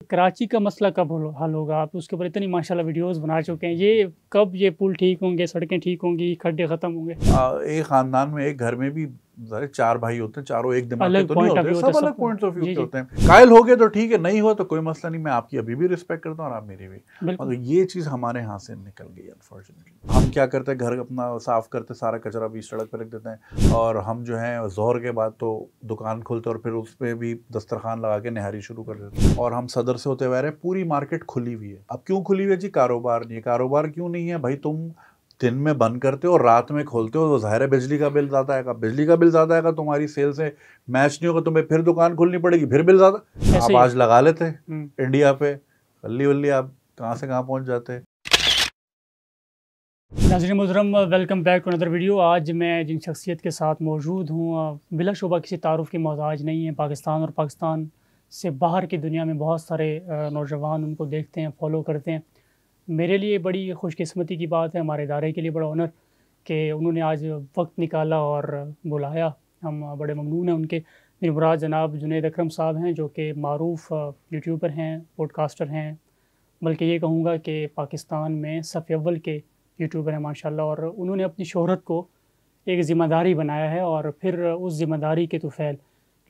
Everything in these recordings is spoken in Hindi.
कराची का मसला कब हल होगा? आप उसके ऊपर इतनी माशाल्लाह वीडियोस बना चुके हैं। ये कब ये पुल ठीक होंगे, सड़कें ठीक होंगी, खड्डे ख़त्म होंगे? एक ख़ानदान में, एक घर में भी सारे 4 भाई होते हैं, चारों एक दिमाग के अलग तो नहीं पॉइंट ऑफ होते, व्यू होता सब है अलग सबका। पॉइंट्स ऑफ व्यू जी, के जी, होते हैं। कायल हो गए तो ठीक है, नहीं हुआ तो कोई मसला नहीं, मैं आपकी अभी भी रिस्पेक्ट करता हूँ और आप मेरी भी। बिल्कुल। मतलब ये चीज़ हमारे यहाँ से निकल गई अनफॉर्चुनेटली। हम क्या करते हैं, घर अपना साफ़ करते, सारा कचरा बीच सड़क पर रख देते हैं, और हम जो है ज़ोहर के बाद तो दुकान खोलते और फिर उस पर भी दस्तरखान लगा के निहारी शुरू कर देते हैं। और हम सदर से होते हुए आ रहे हैं, पूरी मार्केट खुली हुई है। अब क्यों खुली हुई है जी? कारोबार नहीं है। कारोबार क्यों नहीं है भाई? तुम दिन में बंद करते हो और रात में खोलते हो तो ज़ाहिर है बिजली का बिल ज़्यादा आएगा। बिजली का बिल ज़्यादा आएगा, तुम्हारी सेल से मैच नहीं होगा, तुम्हें फिर दुकान खोलनी पड़ेगी, फिर बिल ज़्यादा। ऐसे आप ही है। आज लगा लेते इंडिया पे, अल्ली वल्ली आप कहाँ से कहाँ पहुँच जाते। नाज़रीन मोहतरम, welcome back to another video. आज मैं जिन शख्सियत के साथ मौजूद हूँ बिलाशुबा किसी तारुफ़ की मोहताज नहीं है। पाकिस्तान और पाकिस्तान से बाहर की दुनिया में बहुत सारे नौजवान उनको देखते हैं, फॉलो करते हैं। मेरे लिए बड़ी खुशकिस्मती की बात है, हमारे इदारे के लिए बड़ा ऑनर कि उन्होंने आज वक्त निकाला और बुलाया। हम बड़े ममनून हैं उनके। मेरे मुराद जनाब जुनैद अकरम साहब हैं, जो कि मारूफ़ यूट्यूबर हैं, पॉडकास्टर हैं, बल्कि ये कहूँगा कि पाकिस्तान में सफ़ अव्वल के यूट्यूबर हैं माशाल्लाह। और उन्होंने अपनी शोहरत को एक ज़िम्मेदारी बनाया है और फिर उस ज़िम्मेदारी के तौफ़ैल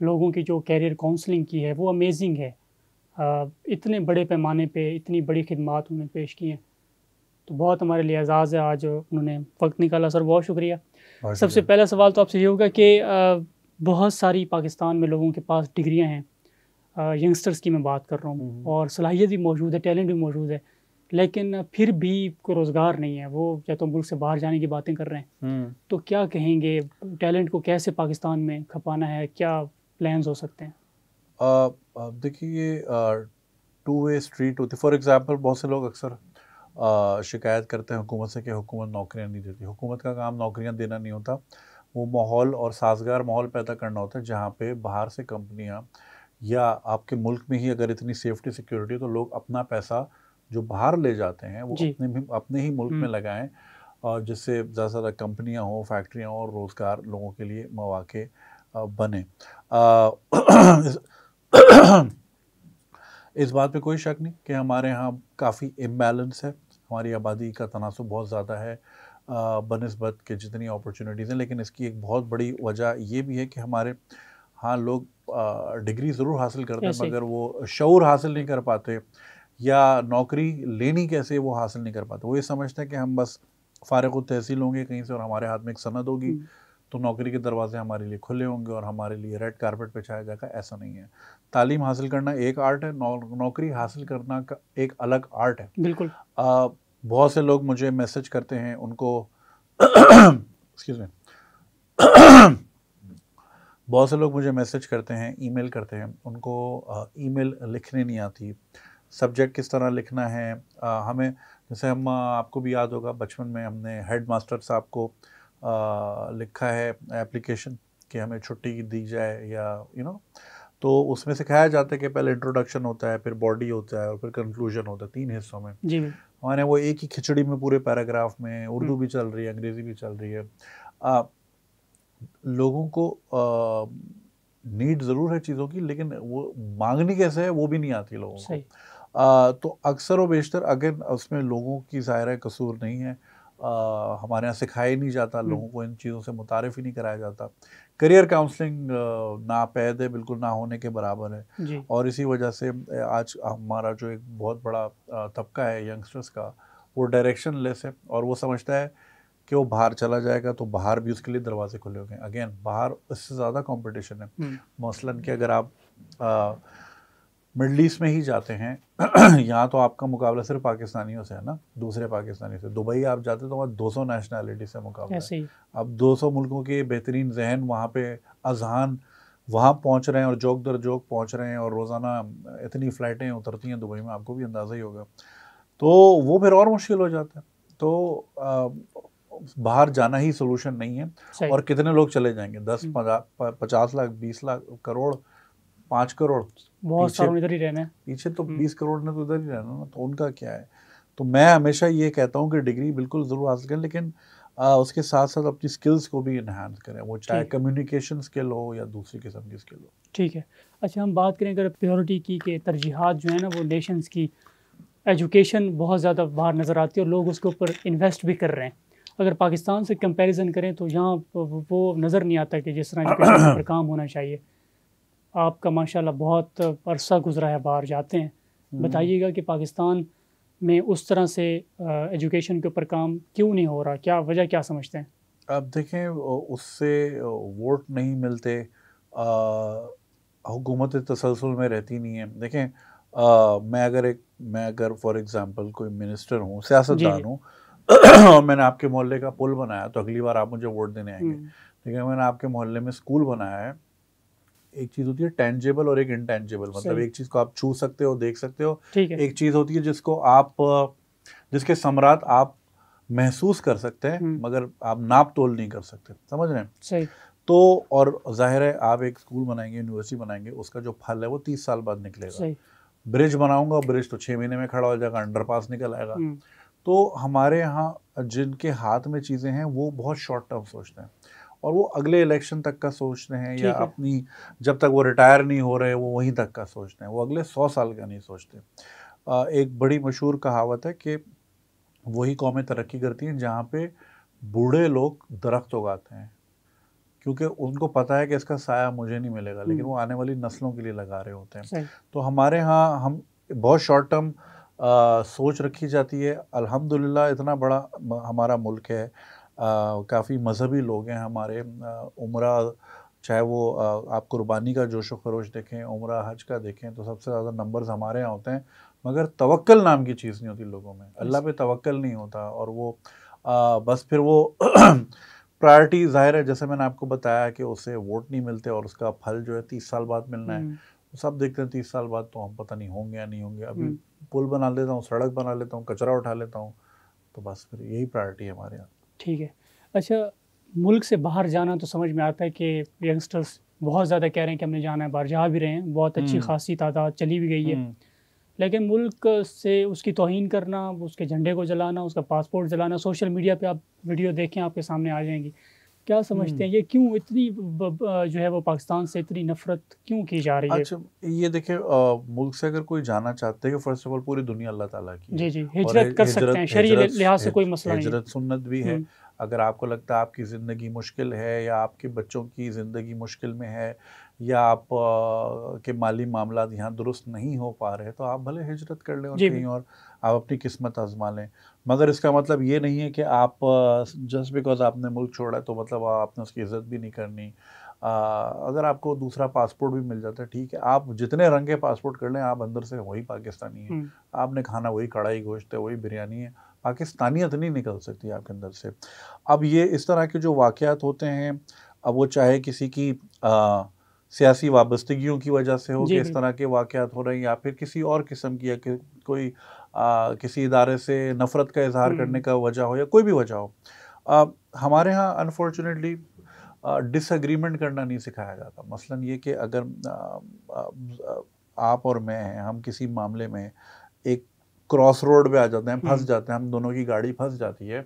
लोगों की जो कैरियर काउंसलिंग की है वो अमेजिंग है। इतने बड़े पैमाने पे इतनी बड़ी खिदमात उन्होंने पेश की हैं, तो बहुत हमारे लिए एज़ाज़ है आज उन्होंने वक्त निकाला। सर बहुत शुक्रिया। सबसे पहला सवाल तो आपसे ये होगा कि बहुत सारी पाकिस्तान में लोगों के पास डिग्रियां हैं, यंगस्टर्स की मैं बात कर रहा हूँ, और सलाहियत भी मौजूद है, टैलेंट भी मौजूद है, लेकिन फिर भी कोई रोज़गार नहीं है। वो या तो मुल्क से बाहर जाने की बातें कर रहे हैं, तो क्या कहेंगे, टैलेंट को कैसे पाकिस्तान में खपाना है, क्या प्लान्स हो सकते हैं? देखिए, ये टू वे स्ट्रीट होती है। फॉर एग्जांपल, बहुत से लोग अक्सर शिकायत करते हैं हुकूमत से कि हुकूमत नौकरियां नहीं देती। हुकूमत का काम नौकरियां देना नहीं होता, वो माहौल और साजगार माहौल पैदा करना होता है जहाँ पे बाहर से कंपनियां, या आपके मुल्क में ही अगर इतनी सेफ्टी सिक्योरिटी है तो लोग अपना पैसा जो बाहर ले जाते हैं वो जी। अपने ही मुल्क में लगाएं, और जिससे ज़्यादा से ज़्यादा कंपनियाँ हों, फैक्ट्रियाँ हों और रोज़गार लोगों के लिए मौके बने। इस बात पे कोई शक नहीं कि हमारे यहाँ काफ़ी इम्बैलेंस है, हमारी आबादी का तनासुब बहुत ज़्यादा है बनिस्बत के जितनी अपॉर्चुनिटीज़ हैं। लेकिन इसकी एक बहुत बड़ी वजह ये भी है कि हमारे हाँ लोग डिग्री ज़रूर हासिल करते हैं, कैसे? मगर वो शऊर हासिल नहीं कर पाते, या नौकरी लेनी कैसे वो हासिल नहीं कर पाते। वो ये समझते हैं कि हम बस फ़ारिग़ तहसील होंगे कहीं से और हमारे हाथ में एक सनद होगी तो नौकरी के दरवाजे हमारे लिए खुले होंगे और हमारे लिए रेड कारपेट पे छाया जाएगा। ऐसा नहीं है। तालीम हासिल करना एक आर्ट है, नौकरी हासिल करना का एक अलग आर्ट है। बिल्कुल। बहुत से लोग मुझे मैसेज करते हैं, उनको एक्सक्यूज़ मी बहुत से लोग मुझे मैसेज करते हैं, ईमेल करते हैं, उनको ईमेल लिखने नहीं आती, सब्जेक्ट किस तरह लिखना है। हमें जैसे हम आपको भी याद होगा बचपन में हमने हेड मास्टर साहब को लिखा है एप्लीकेशन कि हमें छुट्टी दी जाए, या तो उसमें सिखाया जाता है कि पहले इंट्रोडक्शन होता है, फिर बॉडी होता है और फिर कंक्लूजन होता है, 3 हिस्सों में। जी। हमारे वो एक ही खिचड़ी में पूरे पैराग्राफ में उर्दू भी चल रही है, अंग्रेज़ी भी चल रही है। लोगों को नीड ज़रूर है चीज़ों की, लेकिन वो मांगनी कैसे है वो भी नहीं आती लोगों को। तो अक्सर व बेशतर अगर उसमें लोगों की ज़ाहिर है कसूर नहीं है, हमारे यहाँ सिखाया ही नहीं जाता, लोगों को इन चीज़ों से मुतारिफ़ ही नहीं कराया जाता। करियर काउंसलिंग नापैद है, बिल्कुल ना होने के बराबर है। जी। और इसी वजह से आज हमारा जो एक बहुत बड़ा तबका है यंगस्टर्स का, वो डायरेक्शन लेस है और वो समझता है कि वो बाहर चला जाएगा तो बाहर भी उसके लिए दरवाजे खुले होंगे। अगेन बाहर इससे ज़्यादा कंपटीशन है। मसलन कि अगर आप मिडल ईस्ट में ही जाते हैं यहाँ तो आपका मुकाबला सिर्फ पाकिस्तानियों से है ना, दूसरे पाकिस्तानी से। दुबई आप जाते तो वहाँ 200 नेशनैलिटी से मुकाबला है। अब 200 मुल्कों के बेहतरीन जहन वहाँ पे अजहान वहाँ पहुँच रहे हैं और जोक दर जोक पहुँच रहे हैं, और रोज़ाना इतनी फ़्लाइटें उतरती हैं दुबई में, आपको भी अंदाज़ा ही होगा। तो वो फिर और मुश्किल हो जाता है। तो बाहर जाना ही सोल्यूशन नहीं है। और कितने लोग चले जाएंगे, 10, 50 लाख, 20 लाख, करोड़, 5 करोड़, बहुत सारे इधर ही रहना है। पीछे तो 20 करोड़ ने तो इधर ही रहना ना, तो उनका क्या है। तो मैं हमेशा ये कहता हूँ कि डिग्री बिल्कुल ज़रूर हासिल करें, लेकिन उसके साथ साथ अपनी स्किल्स को भी इन्हांस करें, वो चाहे ठीक कम्युनिकेशन स्किल हो या दूसरी किस्म की स्किल हो। ठीक है। अच्छा, हम बात करें अगर प्रायोरिटी की कि तरजीहात जो है ना वो नेशंस की एजुकेशन बहुत ज़्यादा बाहर नज़र आती है और लोग उसके ऊपर इन्वेस्ट भी कर रहे हैं। अगर पाकिस्तान से कंपैरिजन करें तो यहाँ वो नज़र नहीं आता कि जिस तरह एजुकेशन के ऊपर काम होना चाहिए। आपका माशाल्लाह बहुत अरसा गुजरा है, बाहर जाते हैं, बताइएगा कि पाकिस्तान में उस तरह से एजुकेशन के ऊपर काम क्यों नहीं हो रहा, क्या वजह क्या समझते हैं? अब देखें, उससे वोट नहीं मिलते, हुकूमत तसलसल में रहती नहीं है। देखें, मैं अगर फॉर एग्ज़ाम्पल कोई मिनिस्टर हूँ, जी सियासतदान जी। हूँ और मैंने आपके मोहल्ले का पुल बनाया, तो अगली बार आप मुझे वोट देने आएंगे। हम्म, ठीक है, मैंने आपके मोहल्ले में स्कूल बनाया है। एक चीज़ होती है टेंजिबल और एक इंटेंजिबल, मतलब सही। एक चीज़ को आप छू सकते हो, देख सकते हो। ठीक है। एक चीज़ होती है जिसको आप जिसके समरात आप महसूस कर सकते हैं, मगर आप नाप तोल नहीं कर सकते। समझ रहे हैं? सही। तो और ज़ाहिर है, आप एक स्कूल बनाएंगे, यूनिवर्सिटी बनाएंगे, उसका जो फल है वो 30 साल बाद निकलेगा। सही। ब्रिज बनाऊंगा, ब्रिज तो 6 महीने में खड़ा हो जाएगा, अंडरपास निकल आएगा। हम्म, तो हमारे यहाँ जिनके हाथ में चीज़ें हैं वो बहुत शॉर्ट टर्म सोचते हैं, और वो अगले इलेक्शन तक का सोचते हैं, या ठीक है। अपनी जब तक वो रिटायर नहीं हो रहे वो वहीं तक का सोचते हैं, वो अगले 100 साल का नहीं सोचते। एक बड़ी मशहूर कहावत है कि वही कौमें तरक्की करती हैं जहाँ पे बूढ़े लोग दरख्त उगाते हैं, क्योंकि उनको पता है कि इसका साया मुझे नहीं मिलेगा, लेकिन वो आने वाली नस्लों के लिए लगा रहे होते हैं। सही। तो हमारे यहाँ हम बहुत शॉर्ट टर्म सोच रखी जाती है। अल्हम्दुलिल्लाह इतना बड़ा हमारा मुल्क है, काफ़ी मजहबी लोग हैं हमारे। उम्रा, चाहे वो आप कुर्बानी का जोश व खरोश देखें, उम्रा हज का देखें, तो सबसे ज़्यादा नंबर्स हमारे यहाँ होते हैं। मगर तवक्कल नाम की चीज़ नहीं होती लोगों में, अल्लाह पे तवक्कल नहीं होता, और वो बस फिर वो प्रायोरिटी ज़ाहिर है, जैसे मैंने आपको बताया कि उसे वोट नहीं मिलते और उसका फल जो है 30 साल बाद मिलना है। तो सब देखते हैं 30 साल बाद तो हम पता नहीं होंगे या नहीं होंगे। अभी पुल बना लेता हूँ, सड़क बना लेता हूँ, कचरा उठा लेता हूँ, तो बस फिर यही प्रायोरिटी है हमारे यहाँ। ठीक है। अच्छा, मुल्क से बाहर जाना तो समझ में आता है कि यंगस्टर्स बहुत ज़्यादा कह रहे हैं कि हमने जाना है, बाहर जा भी रहे हैं, बहुत अच्छी खासी तादाद चली भी गई है। लेकिन मुल्क से उसकी तौहीन करना, उसके झंडे को जलाना, उसका पासपोर्ट जलाना, सोशल मीडिया पे आप वीडियो देखें आपके सामने आ जाएंगी। क्या समझते हैं ये क्यों इतनी जो है वो पाकिस्तान से इतनी नफरत क्यों की जा रही है? अच्छा, ये देखिए, मुल्क से अगर कोई जाना चाहते हैं कि फ़र्स्ट ऑफ ऑल पूरी दुनिया अल्लाह ताला की है, जी जी, और हिजरत कर सकते हिजरत हैं, शरई हिजरत लिहाज से कोई मसला नहीं है। हिजरत सुन्नत भी है। अगर आपको लगता है आपकी ज़िंदगी मुश्किल है, या आपके बच्चों की ज़िंदगी मुश्किल में है, या आप के माली मामलात यहाँ दुरुस्त नहीं हो पा रहे, तो आप भले हिजरत कर लें और जी कहीं बिल्कुल। और आप अपनी किस्मत आजमा लें। मगर इसका मतलब ये नहीं है कि आप जस्ट बिकॉज आपने मुल्क छोड़ा है तो मतलब आपने उसकी इज़्ज़त भी नहीं करनी। अगर आपको दूसरा पासपोर्ट भी मिल जाता है, ठीक है, आप जितने रंग के पासपोर्ट कर लें, आप अंदर से वही पाकिस्तानी हैं। आपने खाना वही कढ़ाई गोश्त है, वही बिरयानी है, पाकिस्तानियत नहीं निकल सकती आपके अंदर से। अब ये इस तरह के जो वाक़यात होते हैं, अब वो चाहे किसी की सियासी वाबस्तगियों की वजह से हो जी कि इस बिल्कुल। तरह के वाक़यात हो रहे हैं, या फिर किसी और किस्म की, या कोई किसी इदारे से नफ़रत का इज़हार करने का वजह हो, या कोई भी वजह हो। हमारे यहाँ अनफॉर्चुनेटली डिसएग्रीमेंट करना नहीं सिखाया जाता। मसलन ये कि अगर आप और मैं हैं, हम किसी मामले में एक क्रॉस रोड पे आ जाते हैं, फंस जाते हैं, हम दोनों की गाड़ी फंस जाती है,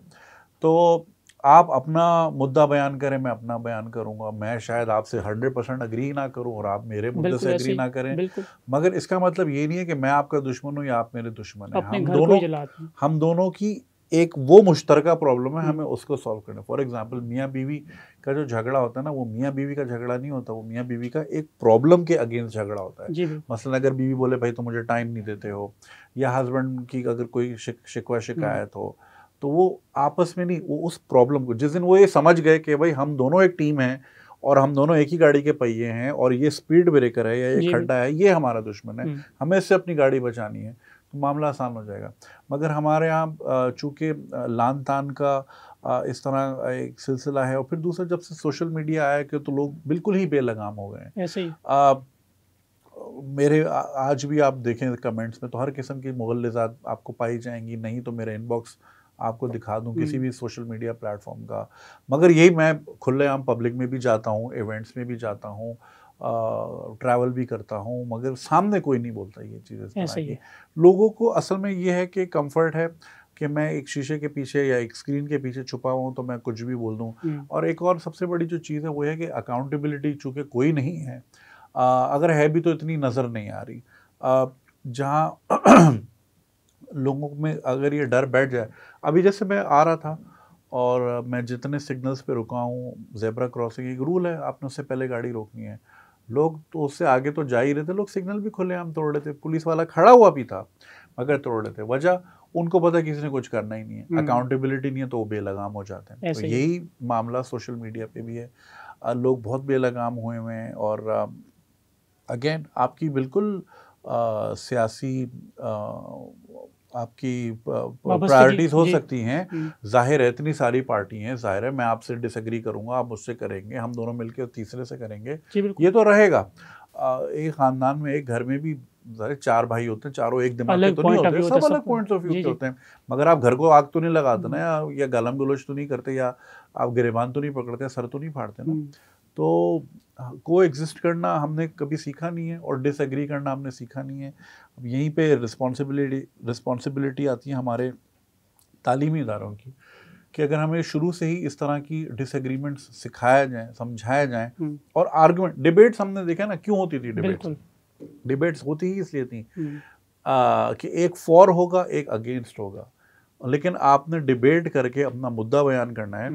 तो आप अपना मुद्दा बयान करें, मैं अपना बयान करूंगा। मैं शायद आपसे 100% अग्री ना करूं और आप मेरे मुद्दे बिल्कुल से ऐसे अग्री ही। ना करें, बिल्कुल। मगर इसका मतलब ये नहीं है कि मैं आपका दुश्मन हूं या आप मेरे दुश्मन हैं। अपने घर को ही जलाते हैं। हम दोनों की एक वो मुश्तरका प्रॉब्लम है, हमें उसको सॉल्व करना। फॉर एग्जांपल, मियाँ बीवी का जो झगड़ा होता है ना, वो मियाँ बीवी का झगड़ा नहीं होता, वो मियाँ बीवी का एक प्रॉब्लम के अगेंस्ट झगड़ा होता है। जी बिल्कुल। मसलन अगर बीवी बोले भाई तो मुझे टाइम नहीं देते हो, या हस्बैंड की अगर कोई शिकवा शिकायत हो, तो वो आपस में नहीं, वो उस प्रॉब्लम को, जिस दिन वो ये समझ गए कि भाई हम दोनों एक टीम हैं और हम दोनों एक ही गाड़ी के पहिए हैं, और ये स्पीड ब्रेकर है या ये जी खड्डा है, ये हमारा दुश्मन है, बिल्कुल। हमें इससे अपनी गाड़ी बचानी है, तो मामला आसान हो जाएगा। मगर हमारे यहाँ चूँकि लान तान का इस तरह एक सिलसिला है, और फिर दूसरा जब से सोशल मीडिया आया कि तो लोग बिल्कुल ही बेलगाम हो गए हैं। ऐसे ही। आज भी आप देखें कमेंट्स में तो हर किस्म की मुग़ल्लिज़ात आपको पाई जाएंगी, नहीं तो मेरा इनबॉक्स आपको दिखा दूं किसी भी सोशल मीडिया प्लेटफॉर्म का। मगर यही, मैं खुलेआम पब्लिक में भी जाता हूँ, इवेंट्स में भी जाता हूँ, ट्रैवल भी करता हूँ, मगर सामने कोई नहीं बोलता ये चीज़ इस तरह ऐसे ही की। है। लोगों को असल में ये है कि कंफर्ट है, कि मैं एक शीशे के पीछे या एक स्क्रीन के पीछे छुपा हुआ हूँ तो मैं कुछ भी बोल दूँ। और एक और सबसे बड़ी जो चीज़ है वो है कि अकाउंटेबिलिटी चूँकि कोई नहीं है, अगर है भी तो इतनी नज़र नहीं आ रही। जहाँ लोगों में अगर ये डर बैठ जाए, अभी जैसे मैं आ रहा था और मैं जितने सिग्नल्स पे रुका हूँ, ज़ेब्रा क्रॉसिंग एक रूल है, आपने उससे पहले गाड़ी रोकनी है। लोग तो उससे आगे तो जा ही रहे थे, लोग सिग्नल भी खुलेआम तोड़ रहे थे, पुलिस वाला खड़ा हुआ भी था मगर तोड़ रहे थे। वजह उनको पता किसी ने कुछ करना ही नहीं है, अकाउंटेबिलिटी नहीं है तो वो बेलगाम हो जाते हैं। तो यही मामला सोशल मीडिया पे भी है, लोग बहुत बेलगाम हुए हैं। और अगेन आपकी बिल्कुल सियासी आपकी प्रायोरिटीज हो सकती हैं, जाहिर है इतनी सारी पार्टी हैं, जाहिर है मैं आपसे डिसएग्री करूंगा, आप मुझसे करेंगे, हम दोनों मिलकर तीसरे से करेंगे, ये तो रहेगा। एक खानदान में, एक घर में भी सारे 4 भाई होते हैं, चारों एक दिमाग के तो नहीं होते, सब अलग पॉइंट्स ऑफ व्यू के होते हैं। मगर आप घर को आग तो नहीं लगाते ना, या गालम गलोच तो नहीं करते, या आप गिरेबान तो नहीं पकड़ते, सर तो नहीं फाड़ते ना। तो को एग्जिस्ट करना हमने कभी सीखा नहीं है और डिसएग्री करना हमने सीखा नहीं है। अब यहीं पे रिस्पॉन्सिबिलिटी आती है हमारे तालीमी इदारों की, कि अगर हमें शुरू से ही इस तरह की डिसएग्रीमेंट्स सिखाया जाए, समझाया जाए। और आर्गुमेंट, डिबेट्स हमने देखा ना क्यों होती थी, डिबेट्स होती ही इसलिए थी कि एक फॉर होगा, एक अगेंस्ट होगा, लेकिन आपने डिबेट करके अपना मुद्दा बयान करना है,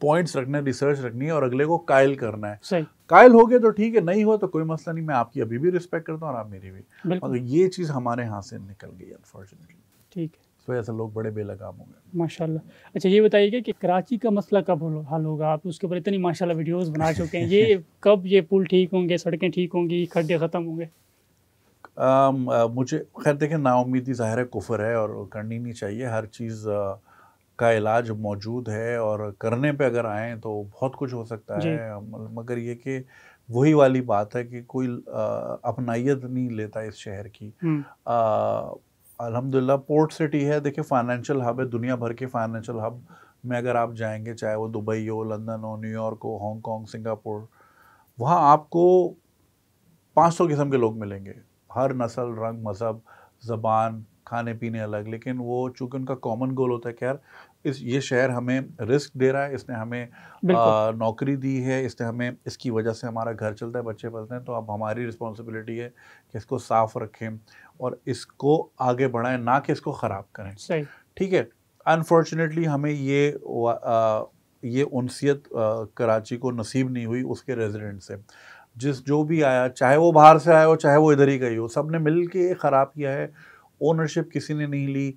पॉइंट्स रखने, रिसर्च रखनी है और अगले को कायल करना है। सही। कायल हो गए तो ठीक है, नहीं हो तो कोई मसला नहीं, मैं आपकी अभी भी रिस्पेक्ट करता हूँ और आप मेरी भी। मगर ये चीज़ हमारे हाथ से निकल गई अनफॉर्चुनेटली। ठीक है, इस वजह से लोग बड़े बेलगाम हो गए माशाल्लाह। अच्छा ये बताइए कि कराची का मसला कब हल होगा? आप उसके ऊपर इतनी माशाल्लाह वीडियोस बना चुके हैं, ये कब ये पुल ठीक होंगे, सड़कें ठीक होंगी, खड्डे ख़त्म होंगे? मुझे खैर देखें, नाउम्मीदी ज़ाहिर है कुफ्र है और करनी नहीं चाहिए। हर चीज़ का इलाज मौजूद है और करने पे अगर आएँ तो बहुत कुछ हो सकता है। मगर ये कि वही वाली बात है कि कोई अपनायत नहीं लेता इस शहर की। अल्हम्दुलिल्लाह पोर्ट सिटी है, देखिए फाइनेंशियल हब है, दुनिया भर के फाइनेंशियल हब में अगर आप जाएंगे, चाहे वो दुबई हो, लंदन हो, न्यूयॉर्क हो, हांगकॉन्ग, सिंगापुर, वहाँ आपको 500 किस्म के लोग मिलेंगे, हर नस्ल, रंग, मज़हब, ज़बान, खाने पीने अलग, लेकिन वो चूँकि उनका कॉमन गोल होता है कि यार ये शहर हमें रिस्क दे रहा है, इसने हमें नौकरी दी है, इसने हमें, इसकी वजह से हमारा घर चलता है, बच्चे पलते हैं, तो अब हमारी रिस्पॉन्सिबिलिटी है कि इसको साफ़ रखें और इसको आगे बढ़ाएं, ना कि इसको ख़राब करें। सही। ठीक है। अनफॉर्चुनेटली हमें ये उनसियत कराची को नसीब नहीं हुई उसके रेजिडेंट से। जो भी आया, चाहे वो बाहर से आया हो, चाहे वो इधर ही गई हो, सब ने मिल के ख़राब किया है। ओनरशिप किसी ने नहीं ली।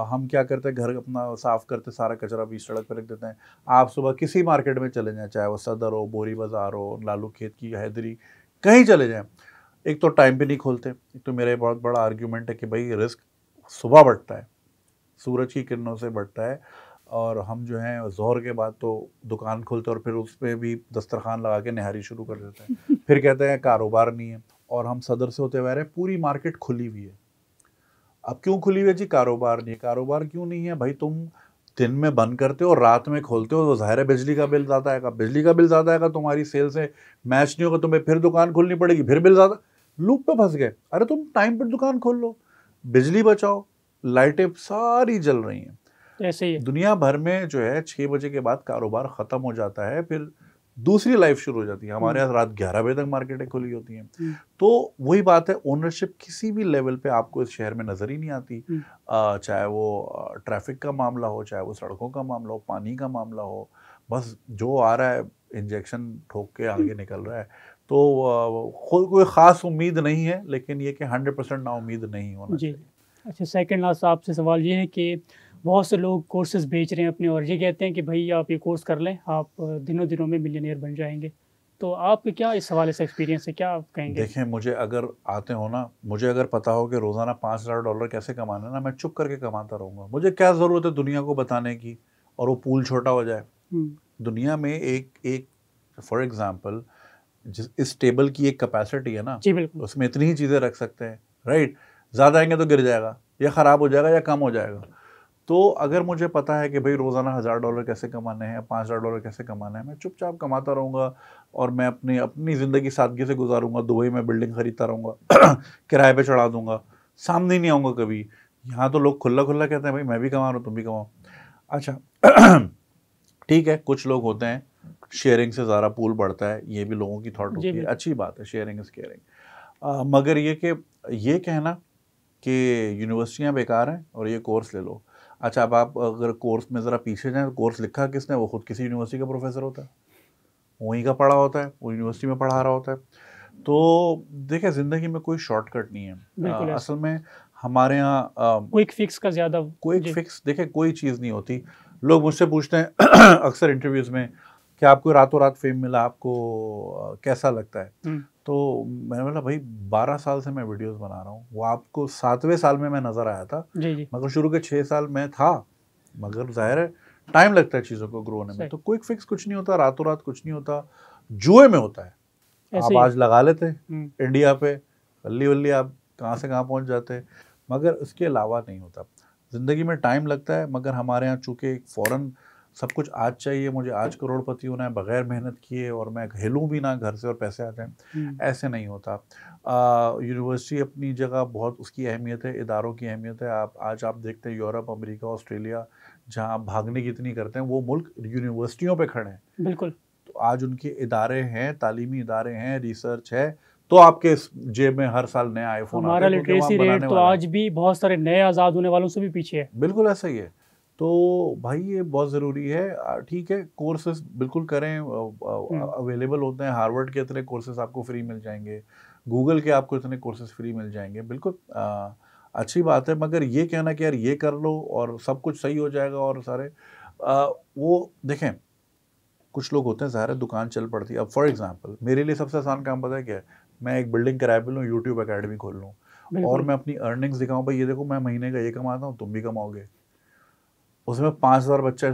हम क्या करते हैं, घर अपना साफ़ करते, सारा कचरा बीच सड़क पर रख देते हैं। आप सुबह किसी मार्केट में चले जाएं, चाहे वो सदर हो, बोरी बाज़ार हो, लालू खेत की हैदरी, कहीं चले जाएं, एक तो टाइम पे नहीं खोलते। एक तो मेरा बहुत बड़ा आर्ग्यूमेंट है कि भाई रिस्क सुबह बढ़ता है, सूरज की किरणों से बढ़ता है, और हम जो हैं ज़ोहर के बाद तो दुकान खोलते हैं और फिर उस पर भी दस्तरखान लगा के निहारी शुरू कर देते हैं। फिर कहते हैं कारोबार नहीं है, और हम सदर से होते हुए रहे, पूरी मार्केट खुली हुई है। अब क्यों खुली हुई है जी? कारोबार नहीं है। कारोबार क्यों नहीं है भाई? तुम दिन में बंद करते हो और रात में खोलते हो, तो ज़ाहिर है बिजली का बिल ज़्यादा आएगा, बिजली का बिल ज़्यादा आएगा, तुम्हारी सेल से मैच नहीं होगा, तुम्हें फिर दुकान खोलनी पड़ेगी, फिर बिल ज़्यादा, लूप पे फंस गए। अरे तुम टाइम पर दुकान खोल लो, बिजली बचाओ, लाइटें सारी जल रही हैं। ऐसे ही है। दुनिया भर में जो है 6 बजे के बाद कारोबार ख़त्म हो जाता है, फिर दूसरी लाइफ शुरू हो जाती है। हमारे यहाँ रात 11 बजे तक मार्केटें खुली होती हैं। तो वही बात है, ओनरशिप किसी भी लेवल पे आपको इस शहर में नज़र ही नहीं आती। चाहे वो ट्रैफिक का मामला हो, चाहे वो सड़कों का मामला हो, पानी का मामला हो, बस जो आ रहा है इंजेक्शन ठोक के आगे निकल रहा है। तो खुद कोई ख़ास उम्मीद नहीं है, लेकिन ये कि 100% नाउम्मीद नहीं होना चाहिए। अच्छा, सेकंड लास्ट आपसे सवाल ये है कि बहुत से लोग कोर्सेज बेच रहे हैं अपने, और ये कहते हैं कि भाई आप ये कोर्स कर लें, आप दिनों दिनों में मिलियनेयर बन जाएंगे। तो आप क्या इस हवाले से एक्सपीरियंस है, क्या आप कहेंगे? देखें, मुझे अगर आते हो ना, मुझे अगर पता हो कि रोज़ाना $5,000 कैसे कमाना ना, मैं चुप करके कमाता रहूँगा। मुझे क्या ज़रूरत है दुनिया को बताने की, और वो पूल छोटा हो जाए। दुनिया में एक फॉर एग्ज़ाम्पल इस टेबल की एक कैपेसिटी है ना, जी बिल्कुल, उसमें इतनी ही चीज़ें रख सकते हैं, राइट। ज़्यादा आएंगे तो गिर जाएगा, या ख़राब हो जाएगा, या कम हो जाएगा। तो अगर मुझे पता है कि भाई रोज़ाना $1,000 कैसे कमाने हैं, $5,000 कैसे कमाना है, मैं चुपचाप कमाता रहूँगा और मैं अपनी ज़िंदगी सादगी से गुजारूँगा। दुबई में बिल्डिंग ख़रीदता रहूँगा, किराए पे चढ़ा दूँगा, सामने नहीं आऊँगा कभी। यहाँ तो लोग खुला खुला कहते हैं भाई मैं भी कमा रहा हूँ तुम भी कमाओ। अच्छा ठीक है, कुछ लोग होते हैं शेयरिंग से ज़्यादा पूल बढ़ता है, ये भी लोगों की थॉट जी होती है, बिल्कुल। अच्छी बात है, शेयरिंग इज़ केयरिंग। मगर ये कहना कि यूनिवर्सिटियाँ बेकार हैं और ये कोर्स ले लो। अच्छा, अब आप अगर कोर्स में ज़रा पीछे जाएँ, कोर्स लिखा किसने, वो खुद किसी यूनिवर्सिटी का प्रोफेसर होता है, वहीं का पढ़ा होता है, वो यूनिवर्सिटी में पढ़ा रहा होता है। तो देखिए ज़िंदगी में कोई शॉर्टकट नहीं है। बिल्कुल ऐसा असल में हमारे यहाँ क्विक फिक्स का ज़्यादा। क्विक जी। फिक्स देखिए कोई चीज़ नहीं होती। लोग मुझसे पूछते हैं अक्सर इंटरव्यूज़ में कि आपको रातों रात फेम मिला, आपको कैसा लगता है? हम्म। तो मैंने बोला भाई 12 साल से मैं वीडियोस बना रहा हूँ, वो आपको 7वें साल में मैं नज़र आया था, जी जी। मगर शुरू के 6 साल मैं था, मगर ज़ाहिर है टाइम लगता है चीज़ों को ग्रो होने में। सही। तो क्विक फिक्स कुछ नहीं होता, रातों रात कुछ नहीं होता, जुए में होता है। ऐसे आप ही है। आज लगा लेते हम्म। इंडिया पे, बल्ली बल्ली आप कहाँ से कहाँ पहुँच जाते, मगर उसके अलावा नहीं होता। ज़िंदगी में टाइम लगता है, मगर हमारे यहाँ चूँकि फ़ौरन सब कुछ आज चाहिए, मुझे आज करोड़पति होना है बगैर मेहनत किए, और मैं हिलूँ भी ना घर से और पैसे आ जाएँ, ऐसे नहीं होता। यूनिवर्सिटी अपनी जगह बहुत उसकी अहमियत है, इदारों की अहमियत है। आज आप देखते हैं यूरोप, अमेरिका, ऑस्ट्रेलिया, जहाँ आप भागने की इतनी करते हैं, वो मुल्क यूनिवर्सिटियों पे खड़े हैं। बिल्कुल। तो आज उनके इदारे हैं, तालीमी इदारे हैं, रिसर्च है, तो आपके जेब में हर साल नया आईफोन आता हमारा है क्योंकि वहाँ लिटरेसी रेट बनाने तो वाला है। आज भी बहुत सारे नए आज़ाद होने वालों से भी पीछे है। बिल्कुल ऐसा ही है। तो भाई ये बहुत ज़रूरी है। ठीक है, कोर्सेज बिल्कुल करें, हम्म। अवेलेबल होते हैं, हार्वर्ड के इतने कोर्सेज आपको फ्री मिल जाएंगे, गूगल के आपको इतने कोर्सेज फ्री मिल जाएंगे, बिल्कुल अच्छी बात है। मगर ये कहना कि यार ये कर लो और सब कुछ सही हो जाएगा और सारे वो देखें, कुछ लोग होते हैं, ज़ाहिर है दुकान चल पड़ती है। अब फॉर एग्जांपल मेरे लिए सबसे आसान काम पता है क्या है? मैं एक बिल्डिंग किराए पे लूँ, यूट्यूब अकेडमी खोल लूँ और बिल्कुल। मैं अपनी अर्निंग्स दिखाऊँ, भाई ये देखो मैं महीने का ये कमाता हूँ, तुम भी कमाओगे। उसमें 5000 बच्चा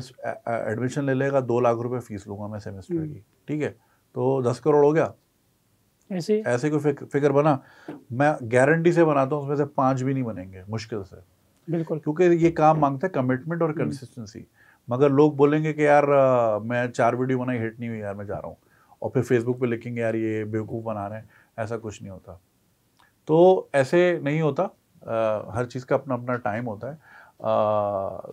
एडमिशन ले लेगा, 2 लाख रुपए फीस लूँगा मैं सेमेस्टर की, ठीक है? तो 10 करोड़ हो गया। ऐसे। ऐसे कोई फिगर बना, मैं गारंटी से बनाता हूँ उसमें से 5 भी नहीं बनेंगे मुश्किल से, बिल्कुल। क्योंकि ये काम मांगता है कमिटमेंट और कंसिस्टेंसी। मगर लोग बोलेंगे कि यार मैं 4 वीडियो बनाई, हिट नहीं हुई यार, मैं जा रहा हूँ, और फिर फेसबुक पे लिखेंगे यार ये बेवकूफ़ बना रहे हैं। ऐसा कुछ नहीं होता। तो ऐसे नहीं होता। हर चीज़ का अपना अपना टाइम होता है।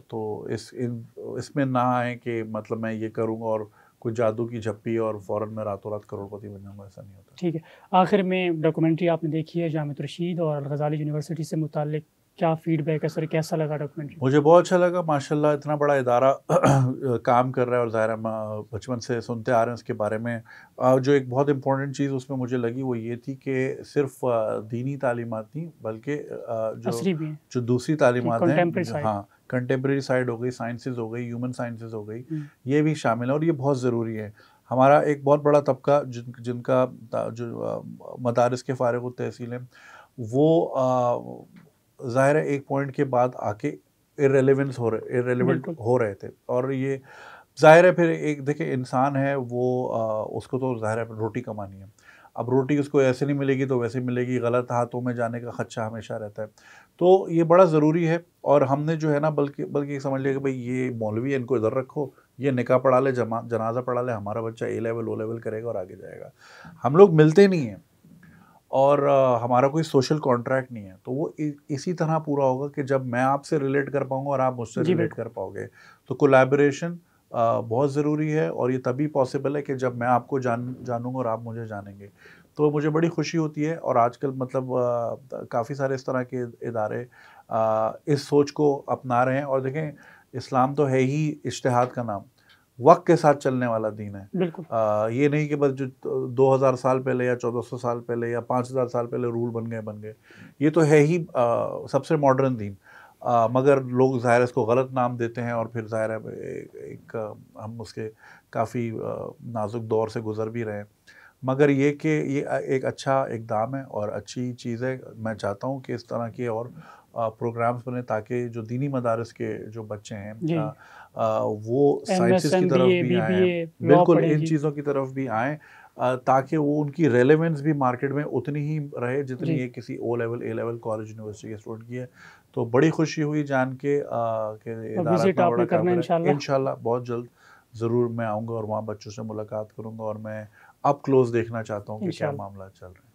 तो इसमें ना आए कि मतलब मैं ये करूँगा और कोई जादू की झप्पी और फ़ौरन मैं रातों रात करोड़पति बन जाऊँगा, ऐसा नहीं होता। ठीक है। आखिर में डॉक्यूमेंट्री आपने देखी है जामिया रशीद और गज़ाली यूनिवर्सिटी से मुताल्लिक, क्या फीडबैक है सर, कैसा लगा डॉक्यूमेंट्री? मुझे बहुत अच्छा लगा, माशाल्लाह इतना बड़ा इदारा काम कर रहा है, और ज़ाहिर है बचपन से सुनते आ रहे हैं उसके बारे में। जो एक बहुत इम्पोर्टेंट चीज़ उसमें मुझे लगी वो ये थी कि सिर्फ दीनी तालीमात नहीं, बल्कि जो असरी भी हैं जो दूसरी कि तालीमात हैं, कंटेम्प्रेरी साइड। हाँ, कंटेम्प्रेरी साइड हो गई, साइंसेज हो गई, ह्यूमन साइंसेज हो गई, ये भी शामिल है और ये बहुत ज़रूरी है। हमारा एक बहुत बड़ा तबका जिनका जो मदारिस के फ़ारिग तहसील हैं, वो ज़ाहिर है एक पॉइंट के बाद आके इर्रेलेवेंट बिल्कुल। हो रहे थे, और ये ज़ाहिर है फिर एक देखिए इंसान है वो, उसको तो ज़ाहिर है रोटी कमानी है। अब रोटी उसको ऐसे नहीं मिलेगी तो वैसे मिलेगी, गलत हाथों में जाने का खदशा हमेशा रहता है। तो ये बड़ा ज़रूरी है, और हमने जो है ना बल्कि बल्कि समझ लिया कि भाई ये मौलवी है, इनको इधर रखो, ये निकाह पढ़ा ले, जनाजा पढ़ा ले, हमारा बच्चा ए लेवल ओ लेवल करेगा और आगे जाएगा। हम लोग मिलते नहीं हैं, और हमारा कोई सोशल कॉन्ट्रैक्ट नहीं है, तो वो इसी तरह पूरा होगा कि जब मैं आपसे रिलेट कर पाऊँगा और आप मुझसे जी रिलेट बिल्कुल। कर पाओगे। तो कोलैबोरेशन बहुत ज़रूरी है, और ये तभी पॉसिबल है कि जब मैं आपको जानूँगा और आप मुझे जानेंगे। तो मुझे बड़ी खुशी होती है, और आजकल मतलब काफ़ी सारे इस तरह के इदारे इस सोच को अपना रहे हैं। और देखें, इस्लाम तो है ही इज्तिहाद का नाम, वक्त के साथ चलने वाला दीन है। बिल्कुल। ये नहीं कि बस जो 2000 साल पहले या 1400 साल पहले या 5000 साल पहले रूल बन गए। ये तो है ही सबसे मॉडर्न दीन। मगर लोग ज़ाहिर है इसको गलत नाम देते हैं, और फिर ज़ाहिर है हम उसके काफ़ी नाजुक दौर से गुज़र भी रहे हैं। मगर ये कि ये एक अच्छा इक़दाम है और अच्छी चीज़ है। मैं चाहता हूँ कि इस तरह के और प्रोग्राम्स बने, ताकि जो दीनी मदारिस के जो बच्चे हैं जी। वो MS साइंसेस की तरफ MBA भी आएँ, BBA लॉ बिल्कुल पढ़ें इन जी। चीज़ों की तरफ भी आएँ, ताकि वो उनकी रेलेवेंस भी मार्केट में उतनी ही रहे जितनी जी। ये किसी ओ लेवल, ए लेवल कॉलेज यूनिवर्सिटी के स्टूडेंट की है। तो बड़ी खुशी हुई जान के कि और इदारा विज़िट इतना बड़ा आपने काम करना है कर रहा है। इंशाल्लाह। इंशाल्लाह बहुत जल्द ज़रूर मैं आऊँगा और वहाँ बच्चों से मुलाकात करूँगा, और मैं अप क्लोज़ देखना चाहता हूँ कि क्या इंशाल्लाह। मामला चल रहे हैं।